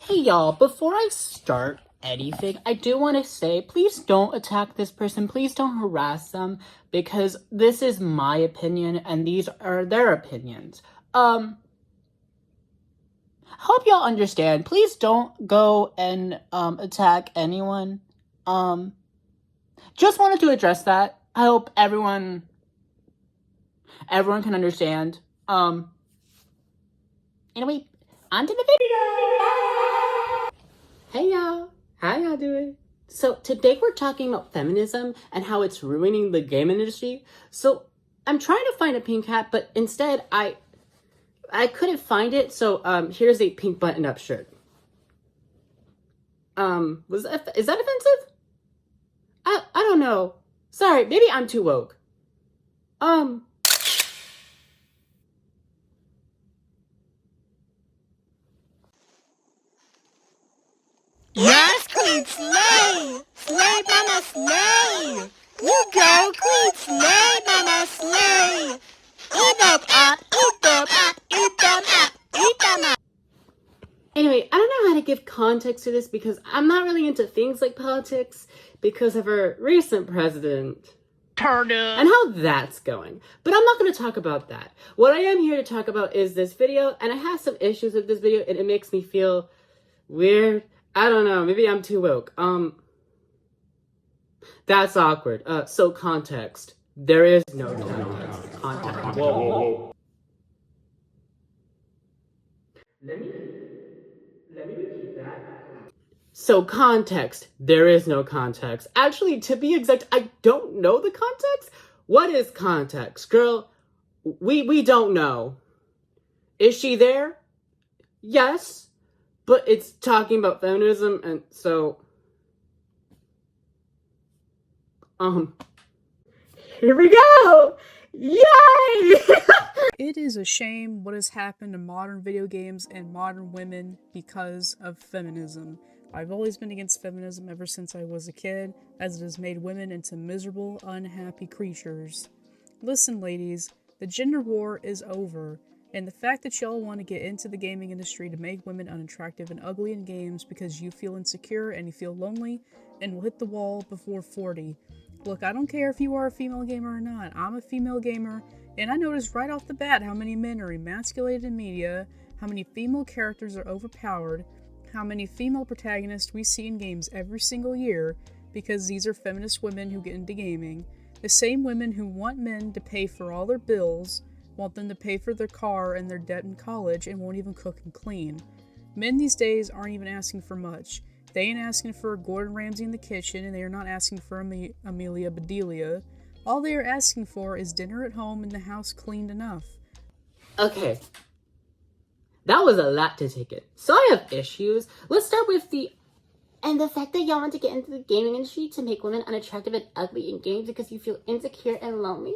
Hey y'all, before I start anything, I do want to say, please don't attack this person, please don't harass them, because this is my opinion and these are their opinions. Hope y'all understand, please don't go and, attack anyone. Just wanted to address that. I hope everyone can understand. Anyway, on to the video! Hey y'all, how y'all doing? So today we're talking about feminism and how it's ruining the game industry. So I'm trying to find a pink hat, but instead I couldn't find it. So here's a pink button-up shirt. Is that offensive? I don't know. Sorry, maybe I'm too woke. Yes, Queen Slay! Slay, Mama, slay! You go, Queen Slay, Mama, slay! Eat them up, eat them up, eat them up, eat them up! Anyway, I don't know how to give context to this because I'm not really into things like politics because of our recent president. And how that's going. But I'm not going to talk about that. What I am here to talk about is this video, and I have some issues with this video, and it makes me feel weird. I don't know, maybe I'm too woke. That's awkward. So context. There is no context. Whoa. Let me repeat that. So context. There is no context. Actually, to be exact, I don't know the context. What is context? Girl, we don't know. Is she there? Yes. But it's talking about feminism, and so... Here we go! Yay! It is a shame what has happened to modern video games and modern women because of feminism. I've always been against feminism ever since I was a kid, as it has made women into miserable, unhappy creatures. Listen, ladies, the gender war is over, and the fact that y'all want to get into the gaming industry to make women unattractive and ugly in games because you feel insecure and you feel lonely and will hit the wall before 40. Look, I don't care if you are a female gamer or not. I'm a female gamer, and I noticed right off the bat how many men are emasculated in media, how many female characters are overpowered, how many female protagonists we see in games every single year, because these are feminist women who get into gaming. The same women who want men to pay for all their bills, want them to pay for their car and their debt in college, and won't even cook and clean. Men these days aren't even asking for much. They ain't asking for Gordon Ramsay in the kitchen, and they are not asking for Amelia Bedelia. All they are asking for is dinner at home and the house cleaned enough. Okay. That was a lot to take in. So I have issues. Let's start with the fact that y'all want to get into the gaming industry to make women unattractive and ugly in games because you feel insecure and lonely.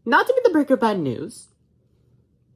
Not to be the breaker of bad news,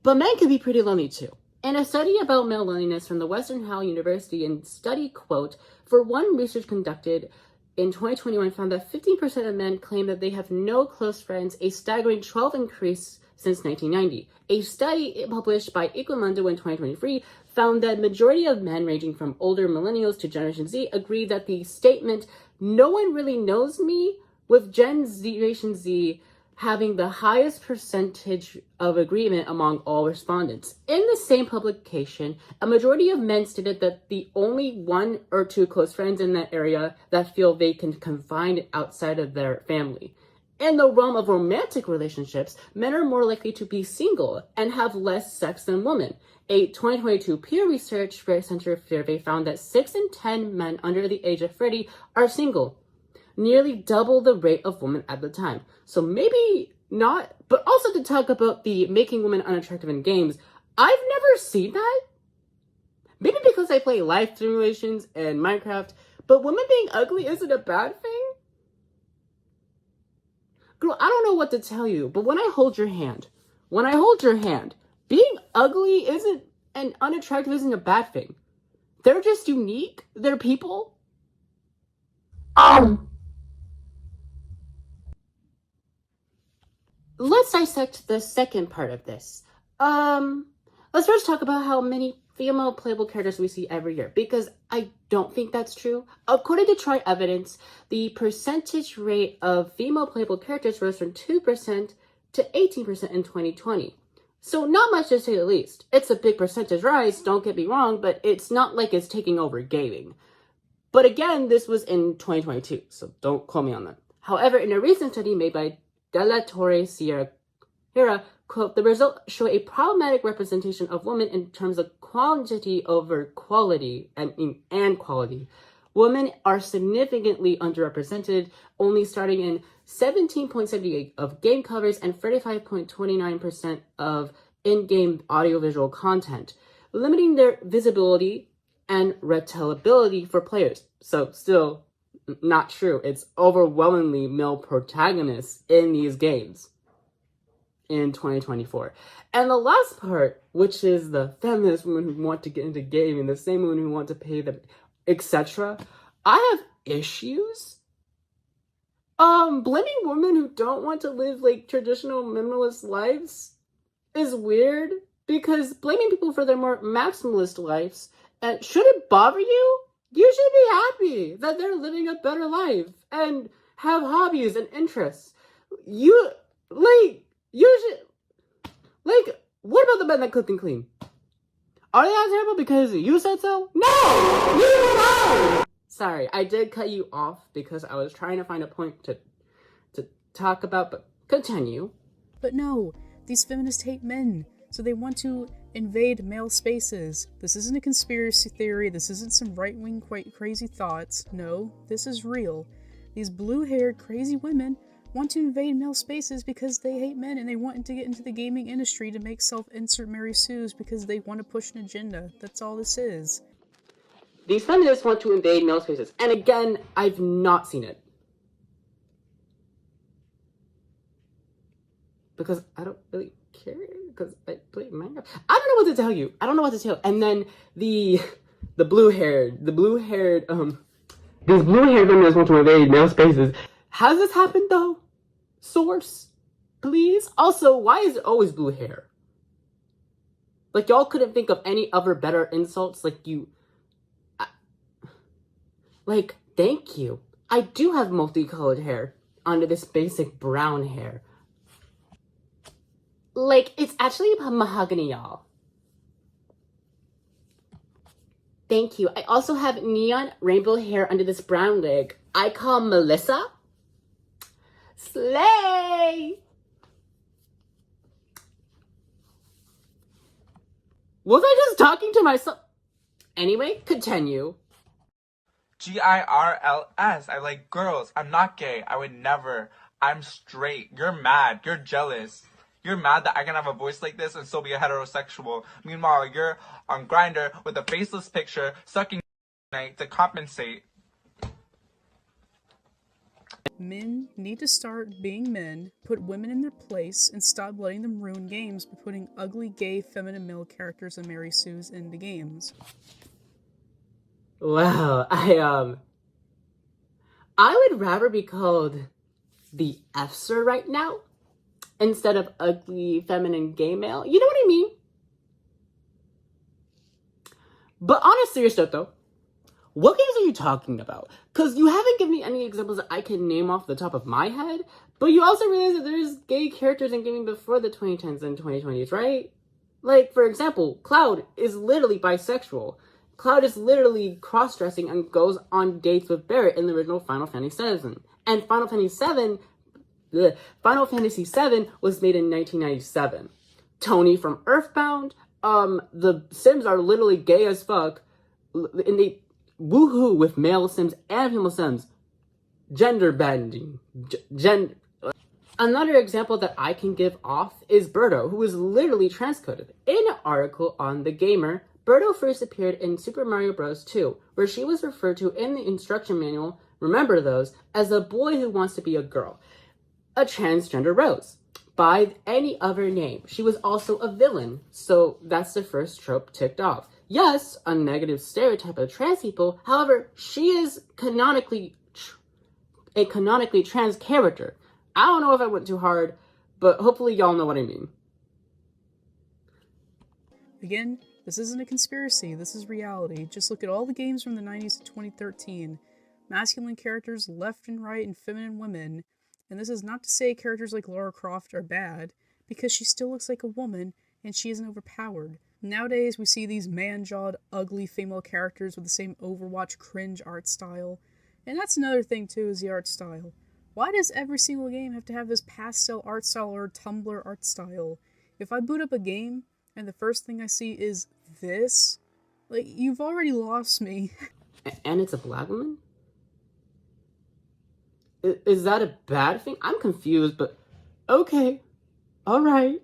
but men can be pretty lonely too. In a study about male loneliness from the Western Howell University and study, quote, for one research conducted in 2021 found that 15% of men claim that they have no close friends, a staggering 12 increase since 1990. A study published by Equimundo in 2023 found that majority of men ranging from older millennials to Generation Z agree that the statement, no one really knows me, with Generation Z having the highest percentage of agreement among all respondents. In the same publication, a majority of men stated that the only one or two close friends in that area that feel they can confide outside of their family. In the realm of romantic relationships, men are more likely to be single and have less sex than women. A 2022 Pew Research Center survey found that 6 in 10 men under the age of 30 are single, nearly double the rate of women at the time. So maybe not, but also to talk about the making women unattractive in games, I've never seen that. Maybe because I play life simulations and Minecraft, but women being ugly isn't a bad thing? Girl, I don't know what to tell you, but when I hold your hand, being ugly isn't, and unattractive isn't a bad thing. They're just unique. They're people. Let's dissect the second part of this. Let's first talk about how many female playable characters we see every year, because I don't think that's true. According to Troy Evidence, the percentage rate of female playable characters rose from 2% to 18% in 2020. So not much to say the least. It's a big percentage rise, don't get me wrong, but it's not like it's taking over gaming. But again, this was in 2022, so don't quote me on that. However, in a recent study made by De La Torre Sierra, quote, the results show a problematic representation of women in terms of quantity over quality and quality. Women are significantly underrepresented, only starting in 17.78% of game covers and 35.29% of in-game audiovisual content, limiting their visibility and retellability for players. So still not true. It's overwhelmingly male protagonists in these games in 2024. And the last part, which is the feminist women who want to get into gaming, the same women who want to pay them, etc. I have issues. Blaming women who don't want to live like traditional minimalist lives is weird, because blaming people for their more maximalist lives, and should it bother you? You should be happy that they're living a better life and have hobbies and interests. You should, what about the men that cook and clean? Are they that terrible because you said so? No! Leave them alone! Sorry, I did cut you off because I was trying to find a point to talk about, but continue. But no, these feminists hate men, so they want to invade male spaces. This isn't a conspiracy theory, this isn't some right-wing quite crazy thoughts. No, this is real. These blue-haired crazy women want to invade male spaces because they hate men, and they want to get into the gaming industry to make self-insert Mary Sue's because they want to push an agenda. That's all this is. These feminists want to invade male spaces. And again, I've not seen it. Because I don't really care, because I play Minecraft. I don't know what to tell you. And then the blue-haired, these blue-haired feminists want to invade male spaces. Has this happened though? Source, please? Also, why is it always blue hair? Like, y'all couldn't think of any other better insults? Thank you. I do have multicolored hair under this basic brown hair. It's actually mahogany, y'all. Thank you. I also have neon rainbow hair under this brown wig I call Melissa. Slay! Was I just talking to myself? Anyway, continue. GIRLS. I like girls. I'm not gay. I would never. I'm straight. You're mad. You're jealous. You're mad that I can have a voice like this and still be a heterosexual. Meanwhile, you're on Grindr with a faceless picture, sucking night to compensate. Men need to start being men, put women in their place, and stop letting them ruin games by putting ugly, gay, feminine male characters and Mary Sue's into games. Well, I would rather be called the F-sir right now instead of ugly, feminine, gay male. You know what I mean? But on a serious note, though, what games are you talking about? Because you haven't given me any examples that I can name off the top of my head, but you also realize that there's gay characters in gaming before the 2010s and 2020s, right? For example, Cloud is literally bisexual. Cloud is literally cross-dressing and goes on dates with Barrett in the original Final Fantasy VII. And Final Fantasy VII was made in 1997. Tony from Earthbound, the Sims are literally gay as fuck, and they woohoo with male Sims and female Sims. Gender bending. Another example that I can give off is Birdo, who is literally transcoded. In an article on The Gamer, Birdo first appeared in Super Mario Bros. 2, where she was referred to in the instruction manual, remember those, as a boy who wants to be a girl. A transgender Rose. By any other name. She was also a villain, so that's the first trope ticked off. Yes, a negative stereotype of trans people, however, she is canonically a canonically trans character. I don't know if I went too hard, but hopefully y'all know what I mean. Again, This isn't a conspiracy, this is reality. Just look at all the games from the 90s to 2013. Masculine characters left and right and feminine women. And this is not to say characters like Lara Croft are bad, because she still looks like a woman and she isn't overpowered. Nowadays, we see these man-jawed, ugly female characters with the same Overwatch cringe art style. And that's another thing too, is the art style. Why does every single game have to have this pastel art style or Tumblr art style? If I boot up a game and the first thing I see is this, like, you've already lost me. And it's a black woman? Is that a bad thing? I'm confused, but okay. Alright.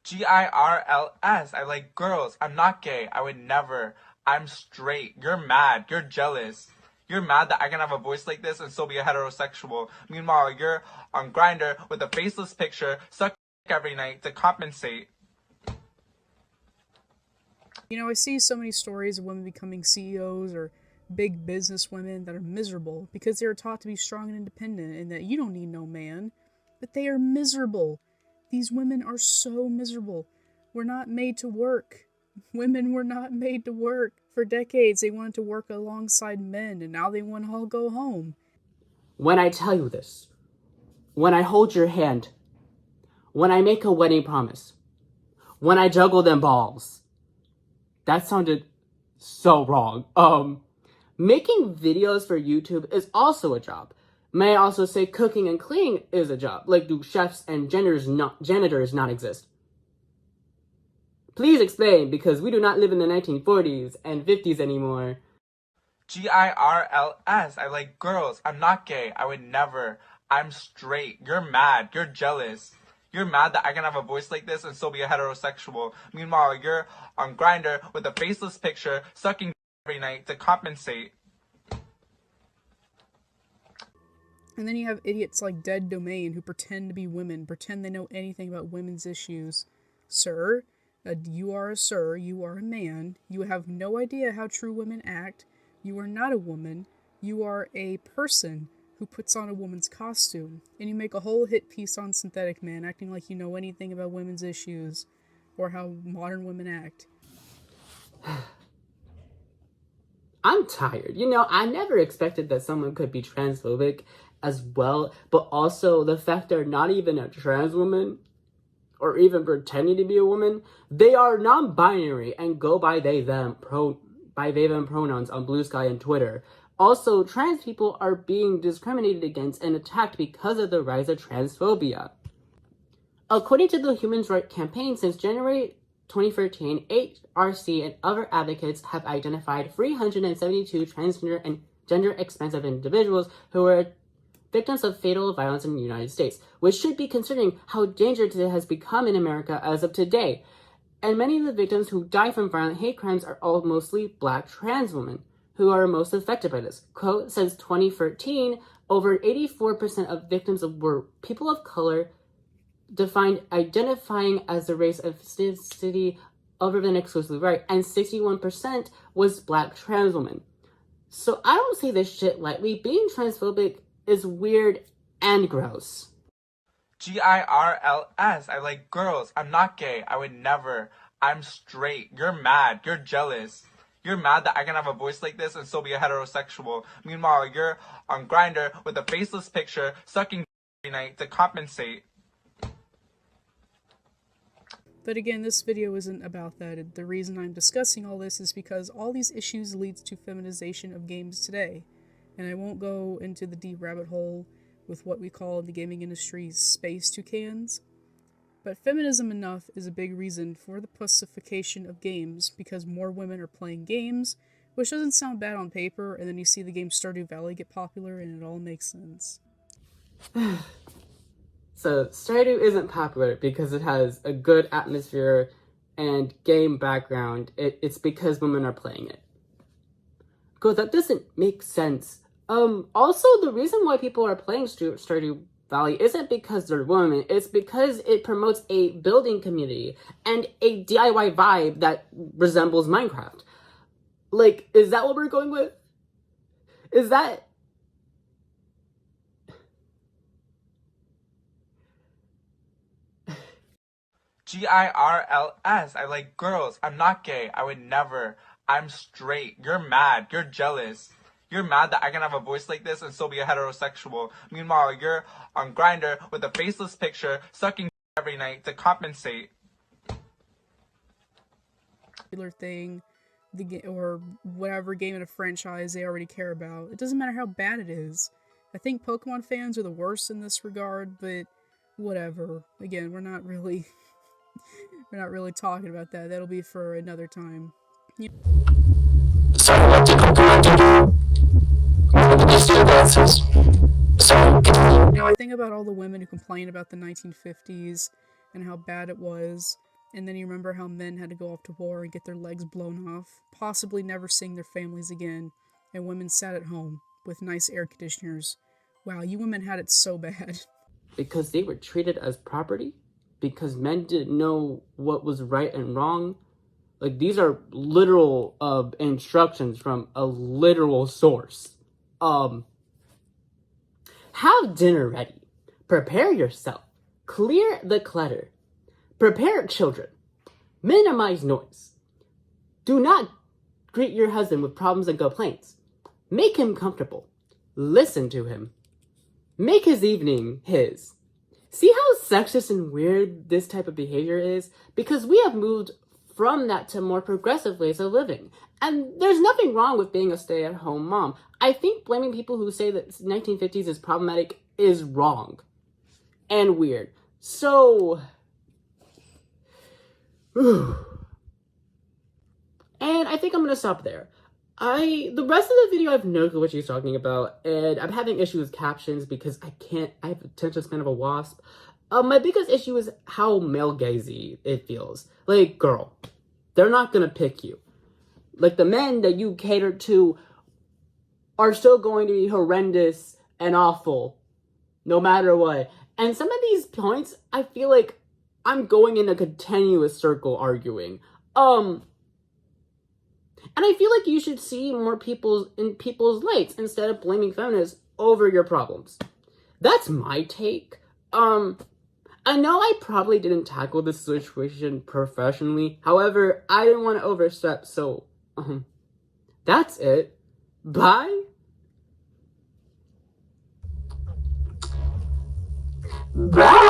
GIRLS. I like girls. I'm not gay. I would never. I'm straight. You're mad. You're jealous. You're mad that I can have a voice like this and still be a heterosexual. Meanwhile, you're on Grindr with a faceless picture, suck every night to compensate. You know, I see so many stories of women becoming CEOs or big business women that are miserable because they are taught to be strong and independent and that you don't need no man. But they are miserable. These women are so miserable. We're not made to work. Women were not made to work. For decades, they wanted to work alongside men, and now they want to all go home. When I tell you this, when I hold your hand, when I make a wedding promise, when I juggle them balls, that sounded so wrong. Making videos for YouTube is also a job. May I also say cooking and cleaning is a job? Like, do chefs and janitors not exist? Please explain, because we do not live in the 1940s and 50s anymore. GIRLS. I like girls. I'm not gay. I would never. I'm straight. You're mad. You're jealous. You're mad that I can have a voice like this and still be a heterosexual. Meanwhile, you're on Grindr with a faceless picture, sucking every night to compensate. And then you have idiots like Dead Domain who pretend to be women, pretend they know anything about women's issues. Sir, you are a sir, you are a man, you have no idea how true women act, you are not a woman, you are a person who puts on a woman's costume, and you make a whole hit piece on Synthetic Man acting like you know anything about women's issues, or how modern women act. I'm tired. You know, I never expected that someone could be transphobic as well, but also the fact they're not even a trans woman, or even pretending to be a woman. They are non-binary and go by they/them pronouns on Blue Sky and Twitter. Also, trans people are being discriminated against and attacked because of the rise of transphobia. According to the Human Rights Campaign, since January 2013, HRC and other advocates have identified 372 transgender and gender-expansive individuals who were victims of fatal violence in the United States, which should be considering how dangerous it has become in America as of today. And many of the victims who die from violent hate crimes are all mostly black trans women, who are most affected by this. Quote, since 2013, over 84% of victims were people of color, defined identifying as the race of ethnicity other than exclusively white, and 61% was black trans women. So I don't say this shit lightly. Being transphobic is weird and gross. GIRLS. I like girls. I'm not gay. I would never. I'm straight. You're mad. You're jealous. You're mad that I can have a voice like this and still be a heterosexual. Meanwhile, you're on Grindr with a faceless picture, sucking every night to compensate. But again, this video isn't about that. The reason I'm discussing all this is because all these issues leads to feminization of games today. And I won't go into the deep rabbit hole with what we call in the gaming industry space toucans. But feminism enough is a big reason for the pussification of games because more women are playing games, which doesn't sound bad on paper, and then you see the game Stardew Valley get popular and it all makes sense. So Stardew isn't popular because it has a good atmosphere and game background. It's because women are playing it. Because that doesn't make sense. Also, the reason why people are playing Stardew Valley isn't because they're women. It's because it promotes a building community and a DIY vibe that resembles Minecraft. Like, is that what we're going with? Is that... girls. I like girls. I'm not gay. I would never. I'm straight. You're mad. You're jealous. You're mad that I can have a voice like this and still be a heterosexual. Meanwhile, you're on Grindr with a faceless picture, sucking every night to compensate. Thing, or whatever game in a franchise they already care about. It doesn't matter how bad it is. I think Pokemon fans are the worst in this regard, but whatever. Again, we're not really talking about that. That'll be for another time. I think about all the women who complain about the 1950s and how bad it was, and then you remember how men had to go off to war and get their legs blown off, possibly never seeing their families again, and women sat at home with nice air conditioners. Wow, you women had it so bad. Because they were treated as property? Because men didn't know what was right and wrong? Like, these are literal instructions from a literal source. Have dinner ready. Prepare yourself. Clear the clutter. Prepare children. Minimize noise. Do not greet your husband with problems and complaints. Make him comfortable. Listen to him. Make his evening his. See how sexist and weird this type of behavior is? Because we have moved from that to more progressive ways of living. And there's nothing wrong with being a stay-at-home mom. I think blaming people who say that 1950s is problematic is wrong and weird. So, and I think I'm gonna stop there. The rest of the video, I have no clue what she's talking about, and I'm having issues with captions because I have attention span of a wasp. My biggest issue is how male gazy it feels. Like, girl, they're not gonna pick you. Like, the men that you cater to are still going to be horrendous and awful, no matter what. And some of these points, I feel like I'm going in a continuous circle arguing. And I feel like you should see more people in people's lights instead of blaming feminists over your problems. That's my take. I know I probably didn't tackle this situation professionally. However, I didn't want to overstep, so, that's it. Bye. Bye.